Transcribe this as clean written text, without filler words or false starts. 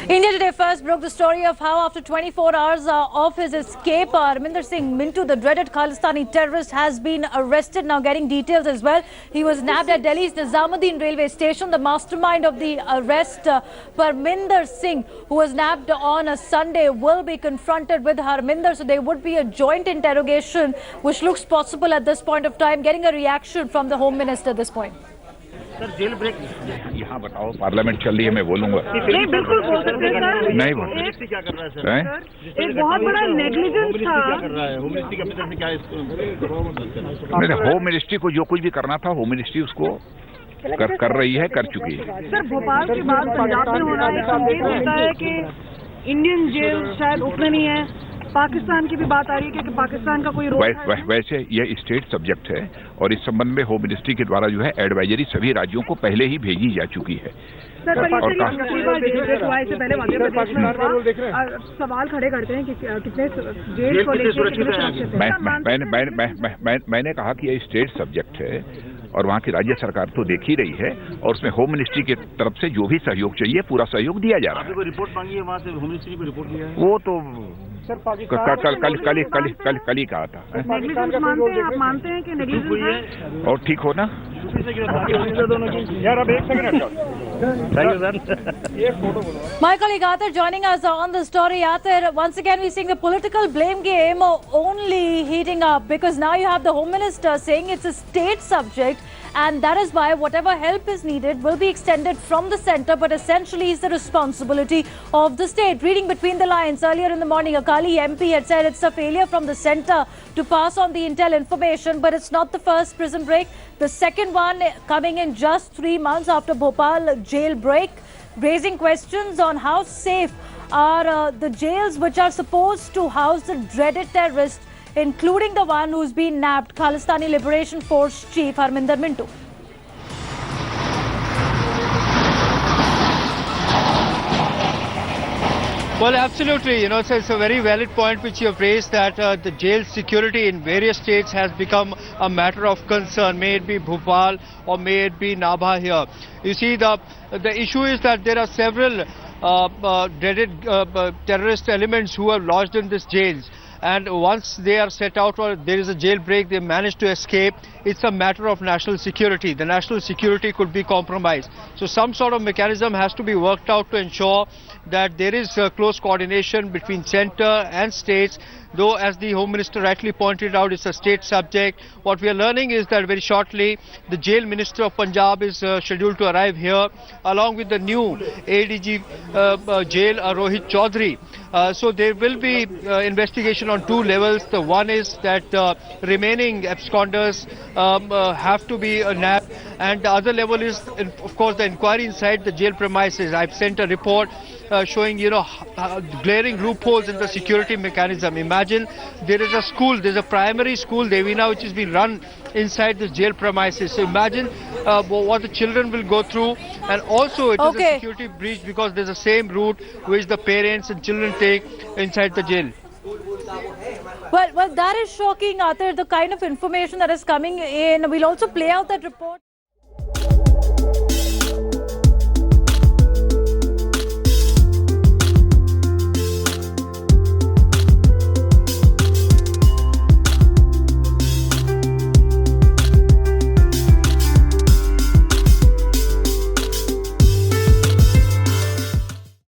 India Today first broke the story of how after 24 hours of his escape, Harminder Singh Mintu, the dreaded Khalistani terrorist, has been arrested. Now getting details as well. He was nabbed at Delhi's Nizamuddin railway station. The mastermind of the arrest, Parminder Singh, who was nabbed on a Sunday, will be confronted with Harminder. So there would be a joint interrogation, which looks possible at this point of time. Getting a reaction from the Home Minister at this point. Sir jail break यहाँ बताओ, parliament चल रही है, मैं बोलूंगा नहीं, बिल्कुल बोल सकते हैं सर। नहीं बोल सकते। क्या कर रहा है सर? एक बहुत बड़ा नेग्लिजेंस था। कर रहा है होम मिनिस्ट्री के ऑफिसर से क्या इसको होम मिनिस्ट्री को जो कुछ भी करना था होम मिनिस्ट्री उसको कर रही है, कर चुकी है। सर भोपाल के बाद पंजाब में होना है, संकेत होता है कि इंडियन जेल शायद उतने नहीं है। पाकिस्तान की भी बात आ रही है कि पाकिस्तान का कोई रोल वैसे यह स्टेट सब्जेक्ट है और इस संबंध में होम मिनिस्ट्री के द्वारा जो है एडवाइजरी सभी राज्यों को पहले ही भेजी जा चुकी है। सर सवाल खड़े करते हैं कि कितने जेल को लेकर मैंने कहा कि यह स्टेट सब्जेक्ट है और वहाँ की राज्य सरकार तो देख ही रही है और उसमें होम मिनिस्ट्री की तरफ से जो भी सहयोग चाहिए पूरा सहयोग दिया जा रहा है। रिपोर्ट मांगी है वहाँ से, होम मिनिस्ट्री को रिपोर्ट किया है वो तो कल ही कहा था। आप मानते हैं कि नेग्लिजेंस और ठीक हो ना यार, अब एक second. My colleague Athar joining us on the story. Athar, once again we're seeing the political blame game only heating up because now you have the Home Minister saying it's a state subject and that is why whatever help is needed will be extended from the centre, but essentially is the responsibility of the state. Reading between the lines, earlier in the morning Akali MP had said it's a failure from the centre to pass on the intel information, but it's not the first prison break. The second one coming in just 3 months after Bhopal jail break, raising questions on how safe are the jails which are supposed to house the dreaded terrorists, including the one who's been nabbed, Khalistani Liberation Force Chief Harminder Mintu. Well, absolutely. You know, so it's a very valid point which you have raised that the jail security in various states has become a matter of concern. May it be Bhopal or may it be Nabha here. You see, the issue is that there are several dreaded terrorist elements who are lodged in these jails. And once they are set out or there is a jailbreak, they manage to escape. It's a matter of national security. The national security could be compromised. So some sort of mechanism has to be worked out to ensure that there is close coordination between centre and states. Though, as the Home Minister rightly pointed out, it's a state subject. What we are learning is that very shortly the Jail Minister of Punjab is scheduled to arrive here along with the new ADG jail, Rohit Chaudhary. So there will be investigation on 2 levels. The one is that remaining absconders have to be nabbed, and the other level is, of course, the inquiry inside the jail premises. I've sent a report showing, you know, glaring loopholes in the security mechanism. Imagine there is a school, there's a primary school, Devina, which is being run inside this jail premises. So imagine what the children will go through, and also it is a security breach because there's the same route which the parents and children take inside the jail. Well, that is shocking, Athar, the kind of information that is coming in. We'll also play out that report.